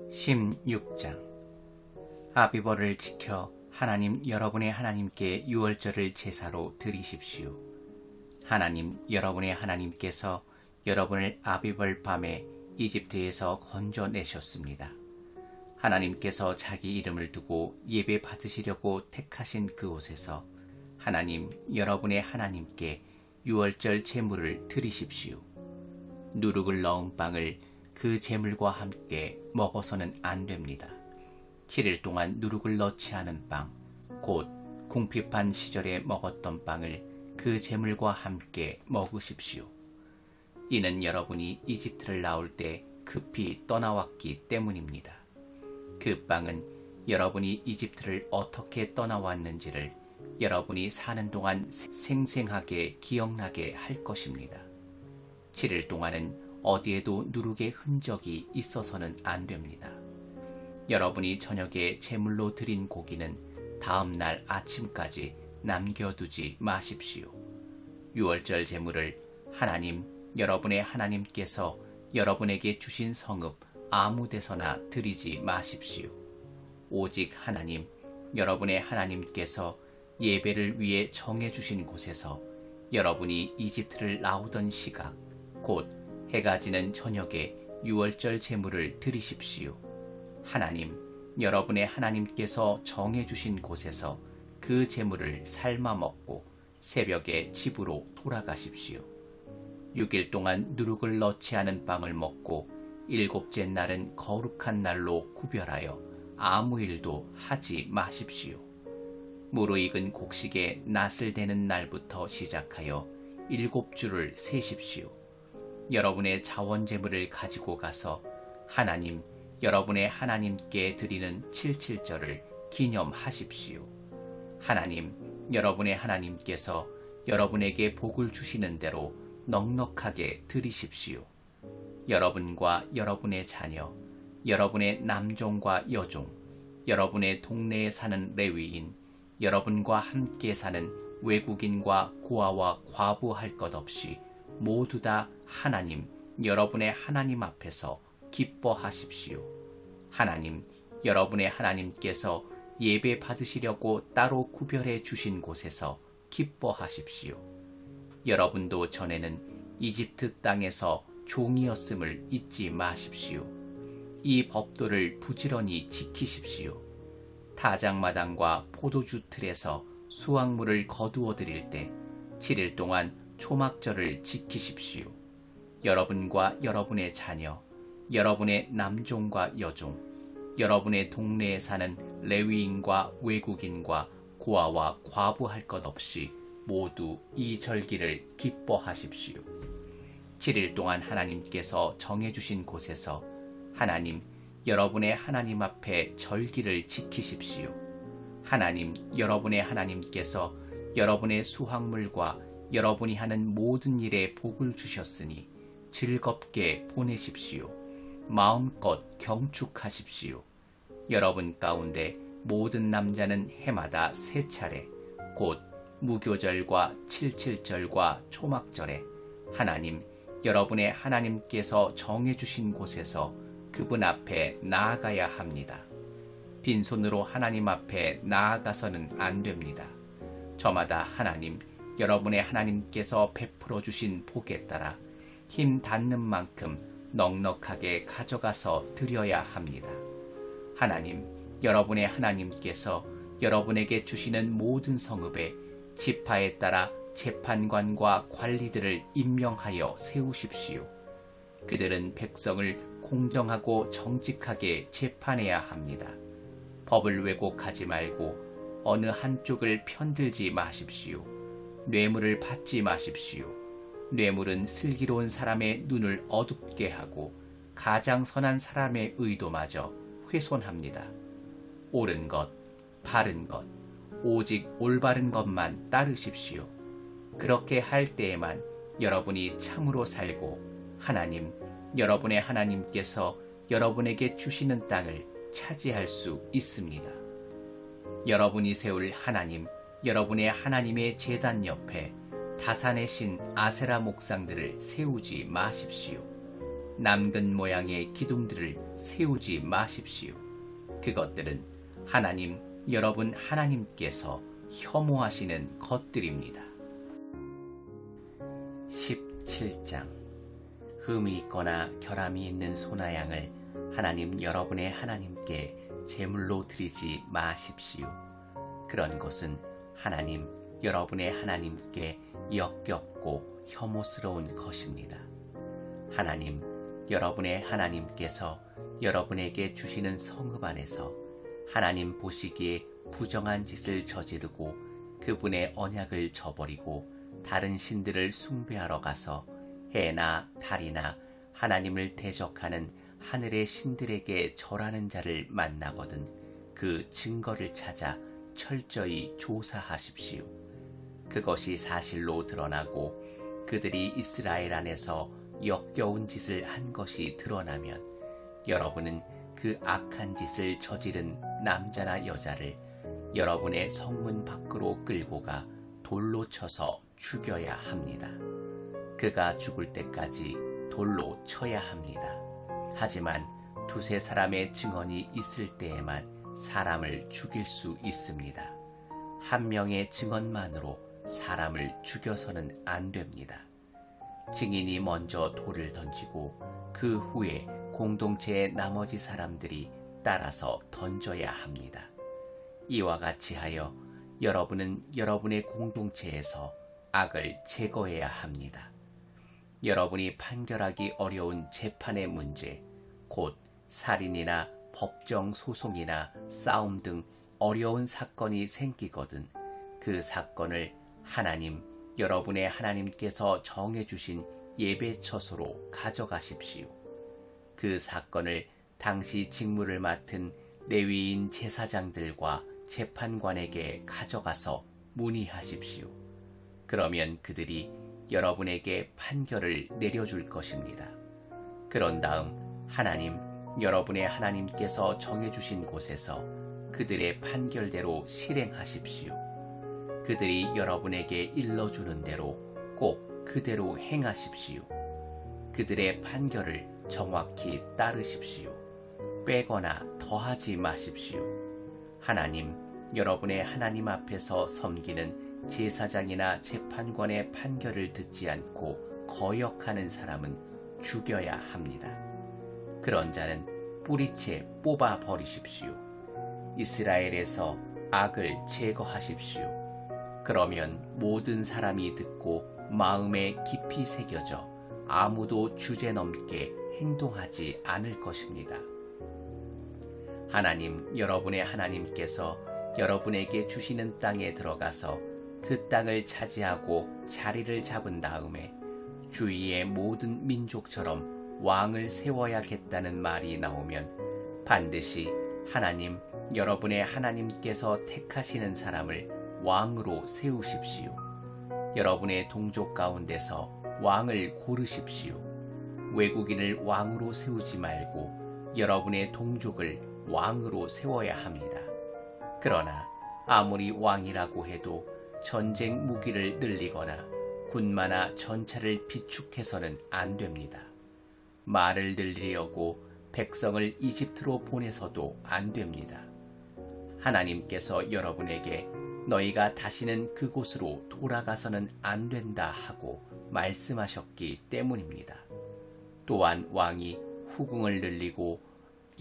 16장 아비벌을 지켜 하나님 여러분의 하나님께 유월절을 제사로 드리십시오. 하나님 여러분의 하나님께서 여러분을 아비벌 밤에 이집트에서 건져내셨습니다. 하나님께서 자기 이름을 두고 예배 받으시려고 택하신 그곳에서 하나님 여러분의 하나님께 유월절 제물을 드리십시오. 누룩을 넣은 빵을 그 제물과 함께 먹어서는 안 됩니다. 7일 동안 누룩을 넣지 않은 빵, 곧 궁핍한 시절에 먹었던 빵을 그 제물과 함께 먹으십시오. 이는 여러분이 이집트를 나올 때 급히 떠나왔기 때문입니다. 그 빵은 여러분이 이집트를 어떻게 떠나왔는지를 여러분이 사는 동안 생생하게 기억나게 할 것입니다. 7일 동안은 어디에도 누룩의 흔적이 있어서는 안 됩니다. 여러분이 저녁에 제물로 드린 고기는 다음 날 아침까지 남겨두지 마십시오. 유월절 제물을 하나님 여러분의 하나님께서 여러분에게 주신 성읍 아무 데서나 드리지 마십시오. 오직 하나님 여러분의 하나님께서 예배를 위해 정해주신 곳에서 여러분이 이집트를 나오던 시각 곧 해가 지는 저녁에 유월절 제물을 드리십시오. 하나님 여러분의 하나님께서 정해주신 곳에서 그 제물을 삶아 먹고 새벽에 집으로 돌아가십시오. 6일 동안 누룩을 넣지 않은 빵을 먹고 일곱째 날은 거룩한 날로 구별하여 아무 일도 하지 마십시오. 무르익은 곡식에 낫을 대는 날부터 시작하여 7주를 세십시오. 여러분의 자원제물을 가지고 가서 하나님 여러분의 하나님께 드리는 77절을 기념하십시오. 하나님 여러분의 하나님께서 여러분에게 복을 주시는 대로 넉넉하게 드리십시오. 여러분과 여러분의 자녀, 여러분의 남종과 여종, 여러분의 동네에 사는 레위인, 여러분과 함께 사는 외국인과 고아와 과부 할 것 없이 모두 다 하나님 여러분의 하나님 앞에서 기뻐하십시오. 하나님 여러분의 하나님께서 예배 받으시려고 따로 구별해 주신 곳에서 기뻐하십시오. 여러분도 전에는 이집트 땅에서 종이었음을 잊지 마십시오. 이 법도를 부지런히 지키십시오. 타작마당과 포도주 틀에서 수확물을 거두어 드릴 때 7일 동안 초막절을 지키십시오. 여러분과 여러분의 자녀, 여러분의 남종과 여종, 여러분의 동네에 사는 레위인과 외국인과 고아와 과부 할 것 없이 모두 이 절기를 기뻐하십시오. 7일 동안 하나님께서 정해주신 곳에서 하나님 여러분의 하나님 앞에 절기를 지키십시오. 하나님 여러분의 하나님께서 여러분의 수확물과 여러분이 하는 모든 일에 복을 주셨으니 즐겁게 보내십시오. 마음껏 경축하십시오. 여러분 가운데 모든 남자는 해마다 3차례 곧 무교절과 77절과 초막절에 하나님 여러분의 하나님께서 정해주신 곳에서 그분 앞에 나아가야 합니다. 빈손으로 하나님 앞에 나아가서는 안 됩니다. 저마다 하나님 여러분의 하나님께서 베풀어 주신 복에 따라 힘 닿는 만큼 넉넉하게 가져가서 드려야 합니다. 하나님 여러분의 하나님께서 여러분에게 주시는 모든 성읍에 지파에 따라 재판관과 관리들을 임명하여 세우십시오. 그들은 백성을 공정하고 정직하게 재판해야 합니다. 법을 왜곡하지 말고 어느 한쪽을 편들지 마십시오. 뇌물을 받지 마십시오. 뇌물은 슬기로운 사람의 눈을 어둡게 하고 가장 선한 사람의 의도마저 훼손합니다. 옳은 것, 바른 것, 오직 올바른 것만 따르십시오. 그렇게 할 때에만 여러분이 참으로 살고 하나님, 여러분의 하나님께서 여러분에게 주시는 땅을 차지할 수 있습니다. 여러분이 세울 하나님, 여러분의 하나님의 제단 옆에 다산의 신 아세라 목상들을 세우지 마십시오. 남근 모양의 기둥들을 세우지 마십시오. 그것들은 하나님 여러분 하나님께서 혐오하시는 것들입니다. 17장 흠이 있거나 결함이 있는 소나 양을 하나님 여러분의 하나님께 제물로 드리지 마십시오. 그런 것은 하나님 여러분의 하나님께 역겹고 혐오스러운 것입니다. 하나님 여러분의 하나님께서 여러분에게 주시는 성읍 안에서 하나님 보시기에 부정한 짓을 저지르고 그분의 언약을 저버리고 다른 신들을 숭배하러 가서 해나 달이나 하나님을 대적하는 하늘의 신들에게 절하는 자를 만나거든 그 증거를 찾아 철저히 조사하십시오. 그것이 사실로 드러나고 그들이 이스라엘 안에서 역겨운 짓을 한 것이 드러나면 여러분은 그 악한 짓을 저지른 남자나 여자를 여러분의 성문 밖으로 끌고 가 돌로 쳐서 죽여야 합니다. 그가 죽을 때까지 돌로 쳐야 합니다. 하지만 두세 사람의 증언이 있을 때에만 사람을 죽일 수 있습니다. 한 명의 증언만으로 사람을 죽여서는 안 됩니다. 증인이 먼저 돌을 던지고 그 후에 공동체의 나머지 사람들이 따라서 던져야 합니다. 이와 같이 하여 여러분은 여러분의 공동체에서 악을 제거해야 합니다. 여러분이 판결하기 어려운 재판의 문제, 곧 살인이나 법정 소송이나 싸움 등 어려운 사건이 생기거든 그 사건을 하나님, 여러분의 하나님께서 정해주신 예배처소로 가져가십시오. 그 사건을 당시 직무를 맡은 레위인 제사장들과 재판관에게 가져가서 문의하십시오. 그러면 그들이 여러분에게 판결을 내려줄 것입니다. 그런 다음 하나님, 여러분의 하나님께서 정해주신 곳에서 그들의 판결대로 실행하십시오. 그들이 여러분에게 일러주는 대로 꼭 그대로 행하십시오. 그들의 판결을 정확히 따르십시오. 빼거나 더하지 마십시오. 하나님, 여러분의 하나님 앞에서 섬기는 제사장이나 재판관의 판결을 듣지 않고 거역하는 사람은 죽여야 합니다. 그런 자는 뿌리채 뽑아 버리십시오. 이스라엘에서 악을 제거하십시오. 그러면 모든 사람이 듣고 마음에 깊이 새겨져 아무도 주제넘게 행동하지 않을 것입니다. 하나님, 여러분의 하나님께서 여러분에게 주시는 땅에 들어가서 그 땅을 차지하고 자리를 잡은 다음에 주위의 모든 민족처럼 왕을 세워야겠다는 말이 나오면 반드시 하나님, 여러분의 하나님께서 택하시는 사람을 왕으로 세우십시오. 여러분의 동족 가운데서 왕을 고르십시오. 외국인을 왕으로 세우지 말고 여러분의 동족을 왕으로 세워야 합니다. 그러나 아무리 왕이라고 해도 전쟁 무기를 늘리거나 군마나 전차를 비축해서는 안 됩니다. 말을 늘리려고 백성을 이집트로 보내서도 안 됩니다. 하나님께서 여러분에게 너희가 다시는 그곳으로 돌아가서는 안 된다 하고 말씀하셨기 때문입니다. 또한 왕이 후궁을 늘리고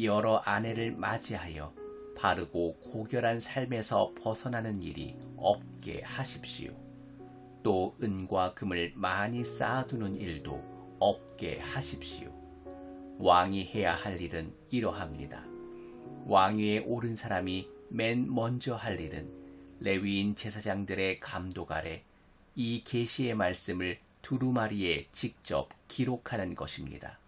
여러 아내를 맞이하여 바르고 고결한 삶에서 벗어나는 일이 없게 하십시오. 또 은과 금을 많이 쌓아두는 일도 없게 하십시오. 왕이 해야 할 일은 이러합니다. 왕위에 오른 사람이 맨 먼저 할 일은 레위인 제사장들의 감독 아래 이 계시의 말씀을 두루마리에 직접 기록하는 것입니다.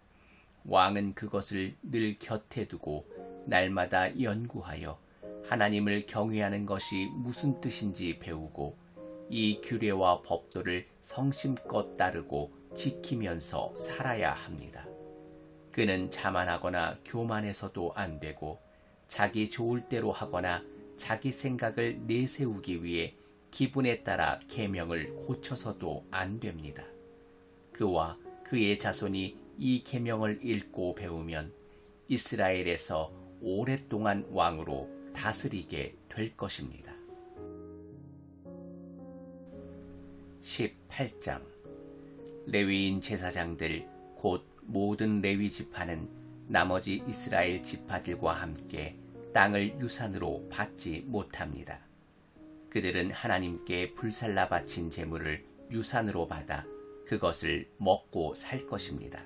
왕은 그것을 늘 곁에 두고 날마다 연구하여 하나님을 경외하는 것이 무슨 뜻인지 배우고 이 규례와 법도를 성심껏 따르고 지키면서 살아야 합니다. 그는 자만하거나 교만해서도 안 되고 자기 좋을 대로 하거나 자기 생각을 내세우기 위해 기분에 따라 계명을 고쳐서도 안 됩니다. 그와 그의 자손이 이 계명을 읽고 배우면 이스라엘에서 오랫동안 왕으로 다스리게 될 것입니다. 18장 레위인 제사장들 곧 모든 레위 지파는 나머지 이스라엘 지파들과 함께 땅을 유산으로 받지 못합니다. 그들은 하나님께 불살라 바친 제물을 유산으로 받아 그것을 먹고 살 것입니다.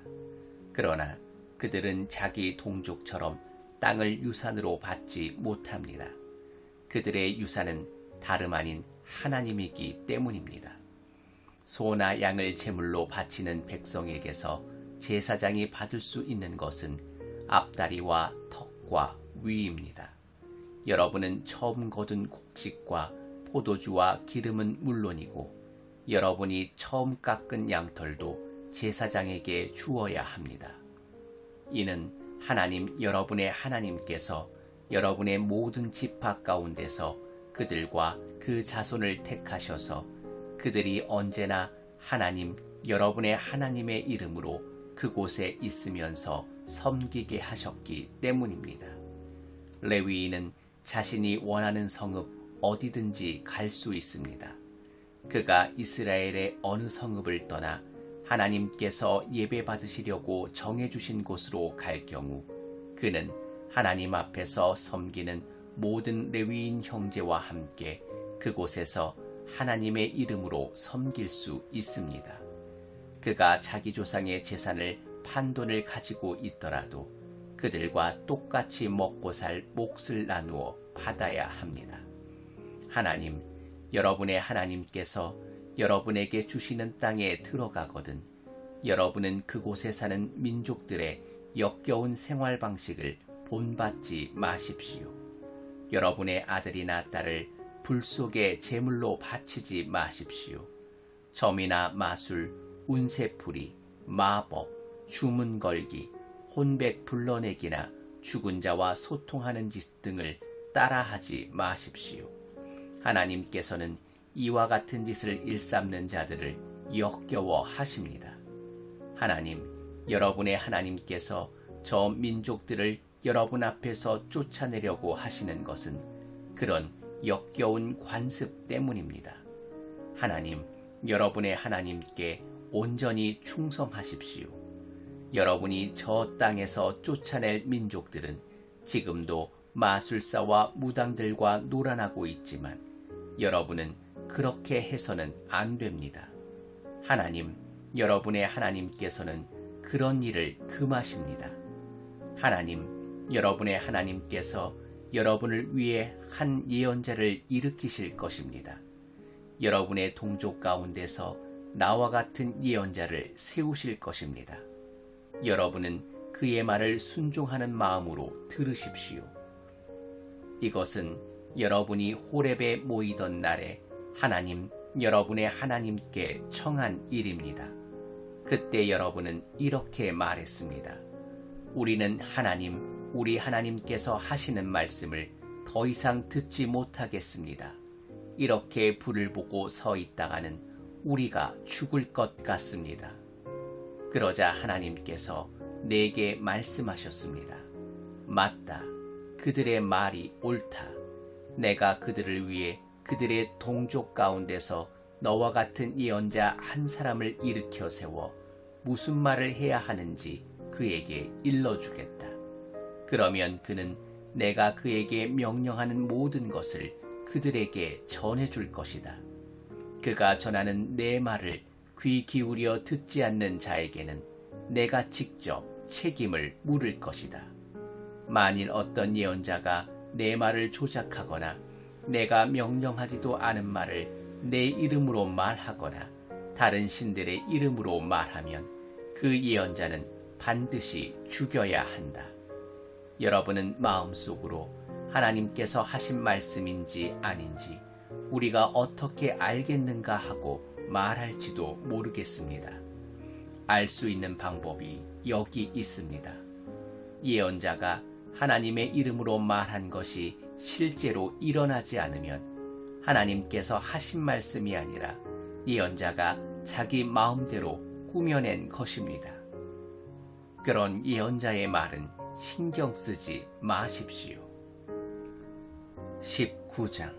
그러나 그들은 자기 동족처럼 땅을 유산으로 받지 못합니다. 그들의 유산은 다름 아닌 하나님이기 때문입니다. 소나 양을 제물로 바치는 백성에게서 제사장이 받을 수 있는 것은 앞다리와 턱과 위입니다. 여러분은 처음 거둔 곡식과 포도주와 기름은 물론이고 여러분이 처음 깎은 양털도 제사장에게 주어야 합니다. 이는 하나님 여러분의 하나님께서 여러분의 모든 지파 가운데서 그들과 그 자손을 택하셔서 그들이 언제나 하나님 여러분의 하나님의 이름으로 그곳에 있으면서 섬기게 하셨기 때문입니다. 레위인은 자신이 원하는 성읍 어디든지 갈 수 있습니다. 그가 이스라엘의 어느 성읍을 떠나 하나님께서 예배받으시려고 정해주신 곳으로 갈 경우 그는 하나님 앞에서 섬기는 모든 레위인 형제와 함께 그곳에서 하나님의 이름으로 섬길 수 있습니다. 그가 자기 조상의 재산을 판돈을 가지고 있더라도 그들과 똑같이 먹고 살 몫을 나누어 받아야 합니다. 하나님, 여러분의 하나님께서 여러분에게 주시는 땅에 들어가거든 여러분은 그곳에 사는 민족들의 역겨운 생활 방식을 본받지 마십시오. 여러분의 아들이나 딸을 불 속에 제물로 바치지 마십시오. 점이나 마술, 운세풀이, 마법, 주문 걸기, 혼백 불러내기나 죽은 자와 소통하는 짓 등을 따라하지 마십시오. 하나님께서는 이와 같은 짓을 일삼는 자들을 역겨워 하십니다. 하나님, 여러분의 하나님께서 저 민족들을 여러분 앞에서 쫓아내려고 하시는 것은 그런 역겨운 관습 때문입니다. 하나님, 여러분의 하나님께 온전히 충성하십시오. 여러분이 저 땅에서 쫓아낼 민족들은 지금도 마술사와 무당들과 놀아나고 있지만 여러분은 그렇게 해서는 안 됩니다. 하나님, 여러분의 하나님께서는 그런 일을 금하십니다. 하나님, 여러분의 하나님께서 여러분을 위해 한 예언자를 일으키실 것입니다. 여러분의 동족 가운데서 나와 같은 예언자를 세우실 것입니다. 여러분은 그의 말을 순종하는 마음으로 들으십시오. 이것은 여러분이 호렙에 모이던 날에 하나님, 여러분의 하나님께 청한 일입니다. 그때 여러분은 이렇게 말했습니다. 우리는 하나님, 우리 하나님께서 하시는 말씀을 더 이상 듣지 못하겠습니다. 이렇게 불을 보고 서 있다가는 우리가 죽을 것 같습니다. 그러자 하나님께서 내게 말씀하셨습니다. 맞다. 그들의 말이 옳다. 내가 그들을 위해 그들의 동족 가운데서 너와 같은 예언자 한 사람을 일으켜 세워 무슨 말을 해야 하는지 그에게 일러주겠다. 그러면 그는 내가 그에게 명령하는 모든 것을 그들에게 전해줄 것이다. 그가 전하는 내 말을 귀 기울여 듣지 않는 자에게는 내가 직접 책임을 물을 것이다. 만일 어떤 예언자가 내 말을 조작하거나 내가 명령하지도 않은 말을 내 이름으로 말하거나 다른 신들의 이름으로 말하면 그 예언자는 반드시 죽여야 한다. 여러분은 마음속으로 하나님께서 하신 말씀인지 아닌지 우리가 어떻게 알겠는가 하고 말할지도 모르겠습니다. 알 수 있는 방법이 여기 있습니다. 예언자가 하나님의 이름으로 말한 것이 실제로 일어나지 않으면 하나님께서 하신 말씀이 아니라 예언자가 자기 마음대로 꾸며낸 것입니다. 그런 예언자의 말은 신경 쓰지 마십시오. 19장.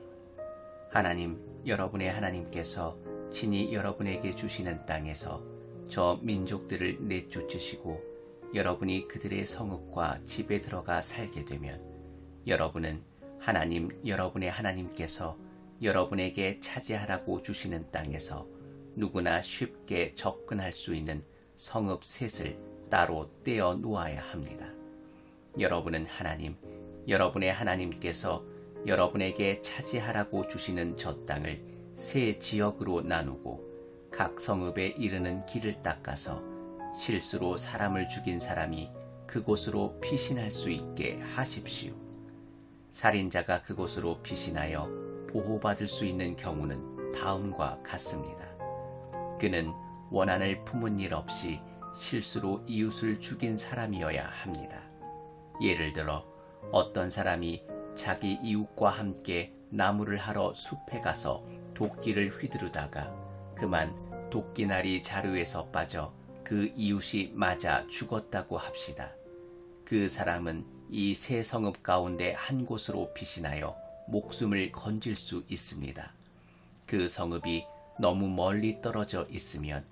하나님, 여러분의 하나님께서 친히 여러분에게 주시는 땅에서 저 민족들을 내쫓으시고 여러분이 그들의 성읍과 집에 들어가 살게 되면 여러분은 하나님, 여러분의 하나님께서 여러분에게 차지하라고 주시는 땅에서 누구나 쉽게 접근할 수 있는 성읍 셋을 따로 떼어 놓아야 합니다. 여러분은 하나님, 여러분의 하나님께서 여러분에게 차지하라고 주시는 저 땅을 세 지역으로 나누고 각 성읍에 이르는 길을 닦아서 실수로 사람을 죽인 사람이 그곳으로 피신할 수 있게 하십시오. 살인자가 그곳으로 피신하여 보호받을 수 있는 경우는 다음과 같습니다. 그는 원한을 품은 일 없이 실수로 이웃을 죽인 사람이어야 합니다. 예를 들어 어떤 사람이 자기 이웃과 함께 나무를 하러 숲에 가서 도끼를 휘두르다가 그만 도끼날이 자루에서 빠져 그 이웃이 맞아 죽었다고 합시다. 그 사람은 이 세 성읍 가운데 한 곳으로 피신하여 목숨을 건질 수 있습니다. 그 성읍이 너무 멀리 떨어져 있으면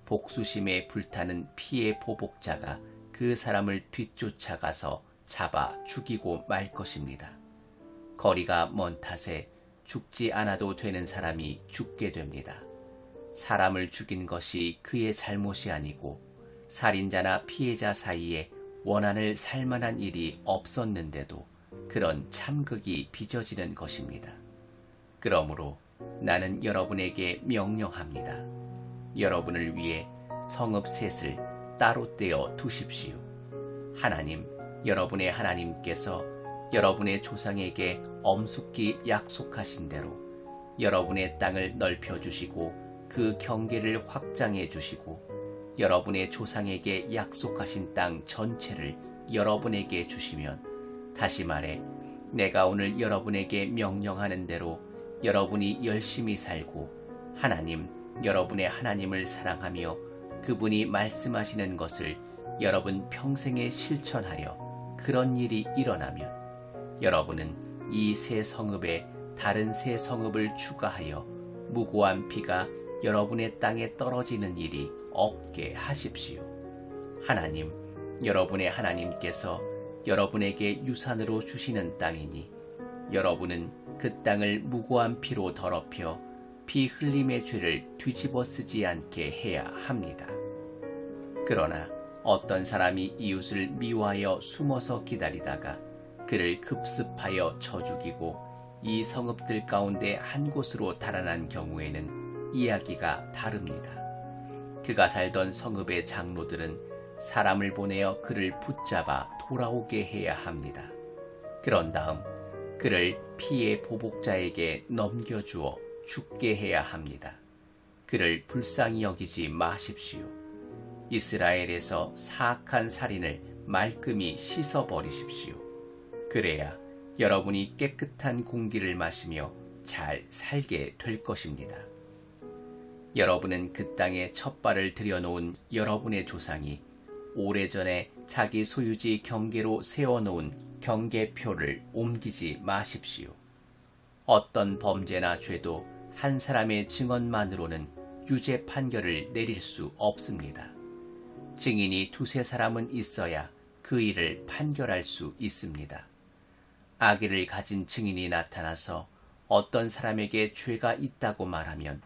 복수심에 불타는 피해 보복자가 그 사람을 뒤쫓아가서 잡아 죽이고 말 것입니다. 거리가 먼 탓에 죽지 않아도 되는 사람이 죽게 됩니다. 사람을 죽인 것이 그의 잘못이 아니고 살인자나 피해자 사이에 원한을 살 만한 일이 없었는데도 그런 참극이 빚어지는 것입니다. 그러므로 나는 여러분에게 명령합니다. 여러분을 위해 성읍 셋을 따로 떼어 두십시오. 하나님, 여러분의 하나님께서 여러분의 조상에게 엄숙히 약속하신 대로 여러분의 땅을 넓혀주시고 그 경계를 확장해 주시고 여러분의 조상에게 약속하신 땅 전체를 여러분에게 주시면, 다시 말해 내가 오늘 여러분에게 명령하는 대로 여러분이 열심히 살고 하나님, 여러분의 하나님을 사랑하며 그분이 말씀하시는 것을 여러분 평생에 실천하려 그런 일이 일어나면 여러분은 이 세 성읍에 다른 세 성읍을 추가하여 무고한 피가 여러분의 땅에 떨어지는 일이 없게 하십시오. 하나님, 여러분의 하나님께서 여러분에게 유산으로 주시는 땅이니 여러분은 그 땅을 무고한 피로 더럽혀 피 흘림의 죄를 뒤집어 쓰지 않게 해야 합니다. 그러나 어떤 사람이 이웃을 미워하여 숨어서 기다리다가 그를 급습하여 쳐 죽이고 이 성읍들 가운데 한 곳으로 달아난 경우에는 이야기가 다릅니다. 그가 살던 성읍의 장로들은 사람을 보내어 그를 붙잡아 돌아오게 해야 합니다. 그런 다음 그를 피해 보복자에게 넘겨주어 죽게 해야 합니다. 그를 불쌍히 여기지 마십시오. 이스라엘에서 사악한 살인을 말끔히 씻어버리십시오. 그래야 여러분이 깨끗한 공기를 마시며 잘 살게 될 것입니다. 여러분은 그 땅에 첫 발을 들여놓은 여러분의 조상이 오래전에 자기 소유지 경계로 세워놓은 경계표를 옮기지 마십시오. 어떤 범죄나 죄도 한 사람의 증언만으로는 유죄 판결을 내릴 수 없습니다. 증인이 두세 사람은 있어야 그 일을 판결할 수 있습니다. 악의를 가진 증인이 나타나서 어떤 사람에게 죄가 있다고 말하면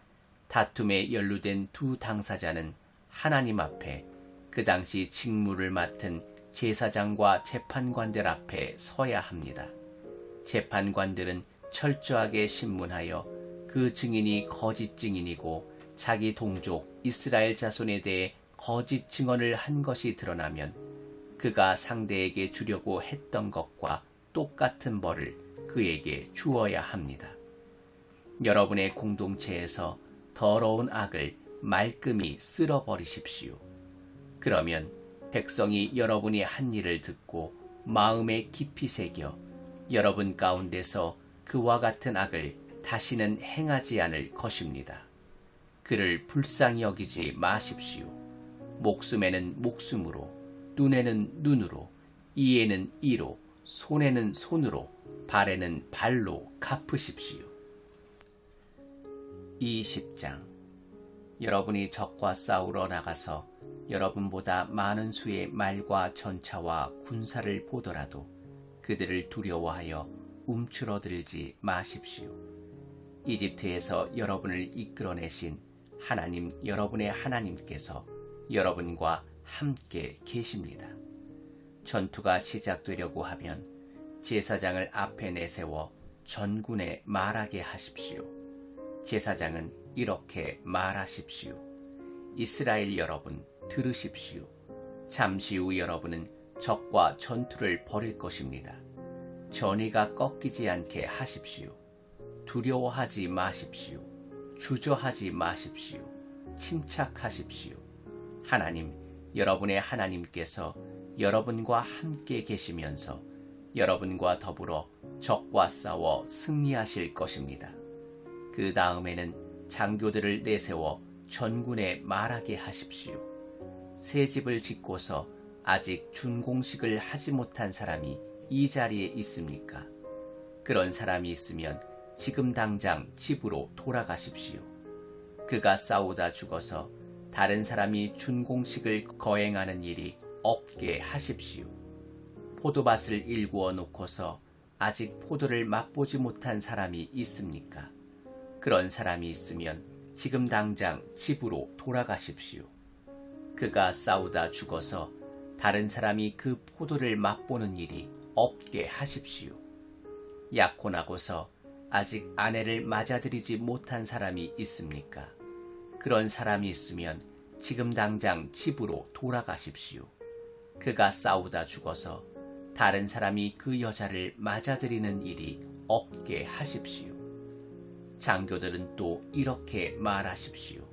다툼에 연루된 두 당사자는 하나님 앞에 그 당시 직무를 맡은 제사장과 재판관들 앞에 서야 합니다. 재판관들은 철저하게 신문하여 그 증인이 거짓 증인이고 자기 동족 이스라엘 자손에 대해 거짓 증언을 한 것이 드러나면 그가 상대에게 주려고 했던 것과 똑같은 벌을 그에게 주어야 합니다. 여러분의 공동체에서 더러운 악을 말끔히 쓸어버리십시오. 그러면 백성이 여러분이 한 일을 듣고 마음에 깊이 새겨 여러분 가운데서 그와 같은 악을 다시는 행하지 않을 것입니다. 그를 불쌍히 여기지 마십시오. 목숨에는 목숨으로, 눈에는 눈으로, 이에는 이로, 손에는 손으로, 발에는 발로 갚으십시오. 20장. 여러분이 적과 싸우러 나가서 여러분보다 많은 수의 말과 전차와 군사를 보더라도 그들을 두려워하여 움츠러들지 마십시오. 이집트에서 여러분을 이끌어내신 하나님 여러분의 하나님께서 여러분과 함께 계십니다. 전투가 시작되려고 하면 제사장을 앞에 내세워 전군에 말하게 하십시오. 제사장은 이렇게 말하십시오. 이스라엘 여러분, 들으십시오. 잠시 후 여러분은 적과 전투를 벌일 것입니다. 전의가 꺾이지 않게 하십시오. 두려워하지 마십시오. 주저하지 마십시오. 침착하십시오. 하나님, 여러분의 하나님께서 여러분과 함께 계시면서 여러분과 더불어 적과 싸워 승리하실 것입니다. 그 다음에는 장교들을 내세워 전군에 말하게 하십시오. 새 집을 짓고서 아직 준공식을 하지 못한 사람이 이 자리에 있습니까? 그런 사람이 있으면 지금 당장 집으로 돌아가십시오. 그가 싸우다 죽어서 다른 사람이 준공식을 거행하는 일이 없게 하십시오. 포도밭을 일구어 놓고서 아직 포도를 맛보지 못한 사람이 있습니까? 그런 사람이 있으면 지금 당장 집으로 돌아가십시오. 그가 싸우다 죽어서 다른 사람이 그 포도를 맛보는 일이 없게 하십시오. 약혼하고서 아직 아내를 맞아들이지 못한 사람이 있습니까? 그런 사람이 있으면 지금 당장 집으로 돌아가십시오. 그가 싸우다 죽어서 다른 사람이 그 여자를 맞아들이는 일이 없게 하십시오. 장교들은 또 이렇게 말하십시오.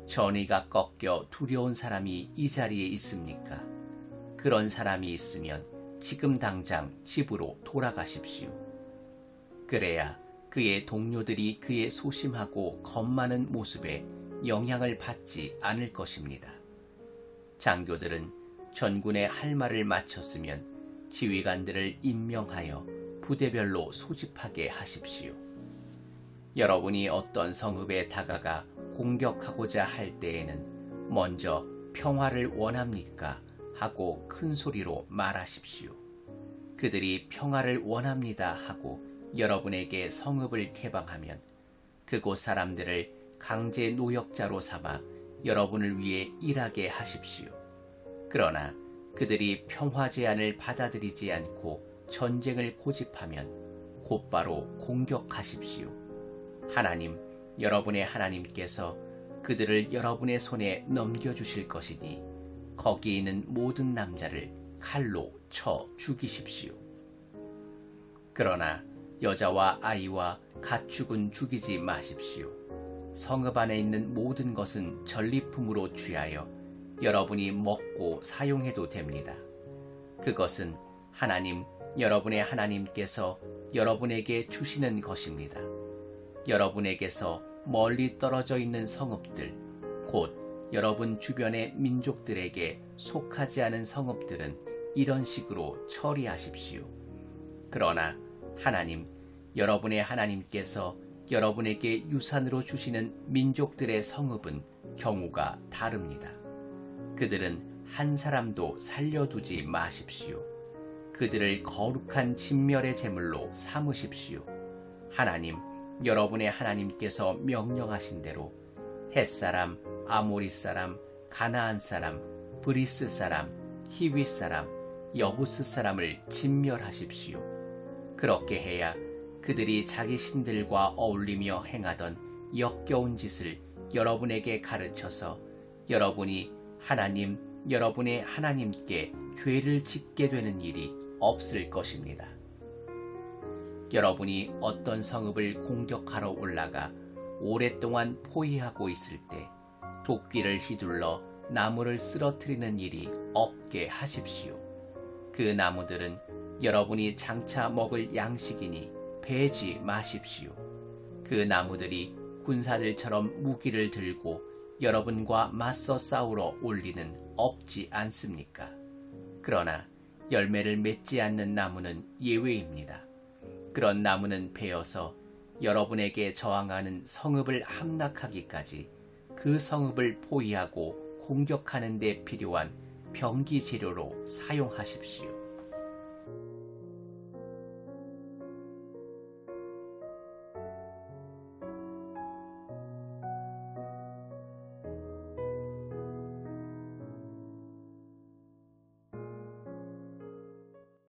전의가 꺾여 두려운 사람이 이 자리에 있습니까? 그런 사람이 있으면 지금 당장 집으로 돌아가십시오. 그래야 그의 동료들이 그의 소심하고 겁 많은 모습에 영향을 받지 않을 것입니다. 장교들은 전군의 할 말을 마쳤으면 지휘관들을 임명하여 부대별로 소집하게 하십시오. 여러분이 어떤 성읍에 다가가 공격하고자 할 때에는 먼저 평화를 원합니까? 하고 큰 소리로 말하십시오. 그들이 평화를 원합니다 하고 여러분에게 성읍을 개방하면 그곳 사람들을 강제 노역자로 삼아 여러분을 위해 일하게 하십시오. 그러나 그들이 평화 제안을 받아들이지 않고 전쟁을 고집하면 곧바로 공격하십시오. 하나님, 여러분의 하나님께서 그들을 여러분의 손에 넘겨주실 것이니 거기 있는 모든 남자를 칼로 쳐 죽이십시오. 그러나 여자와 아이와 가축은 죽이지 마십시오. 성읍 안에 있는 모든 것은 전리품으로 취하여 여러분이 먹고 사용해도 됩니다. 그것은 하나님, 여러분의 하나님께서 여러분에게 주시는 것입니다. 여러분에게서 멀리 떨어져 있는 성읍들, 곧 여러분 주변의 민족들에게 속하지 않은 성읍들은 이런 식으로 처리하십시오. 그러나 하나님, 여러분의 하나님께서 여러분에게 유산으로 주시는 민족들의 성읍은 경우가 다릅니다. 그들은 한 사람도 살려두지 마십시오. 그들을 거룩한 진멸의 제물로 삼으십시오. 하나님, 여러분의 하나님께서 명령하신 대로 헷사람, 아모리 사람, 가나안 사람, 브리스 사람, 히윗 사람, 여부스 사람을 진멸하십시오. 그렇게 해야 그들이 자기 신들과 어울리며 행하던 역겨운 짓을 여러분에게 가르쳐서 여러분이 하나님, 여러분의 하나님께 죄를 짓게 되는 일이 없을 것입니다. 여러분이 어떤 성읍을 공격하러 올라가 오랫동안 포위하고 있을 때 도끼를 휘둘러 나무를 쓰러뜨리는 일이 없게 하십시오. 그 나무들은 여러분이 장차 먹을 양식이니 베지 마십시오. 그 나무들이 군사들처럼 무기를 들고 여러분과 맞서 싸우러 올 리는 없지 않습니까? 그러나 열매를 맺지 않는 나무는 예외입니다. 그런 나무는 베어서 여러분에게 저항하는 성읍을 함락하기까지 그 성읍을 포위하고 공격하는 데 필요한 병기 재료로 사용하십시오.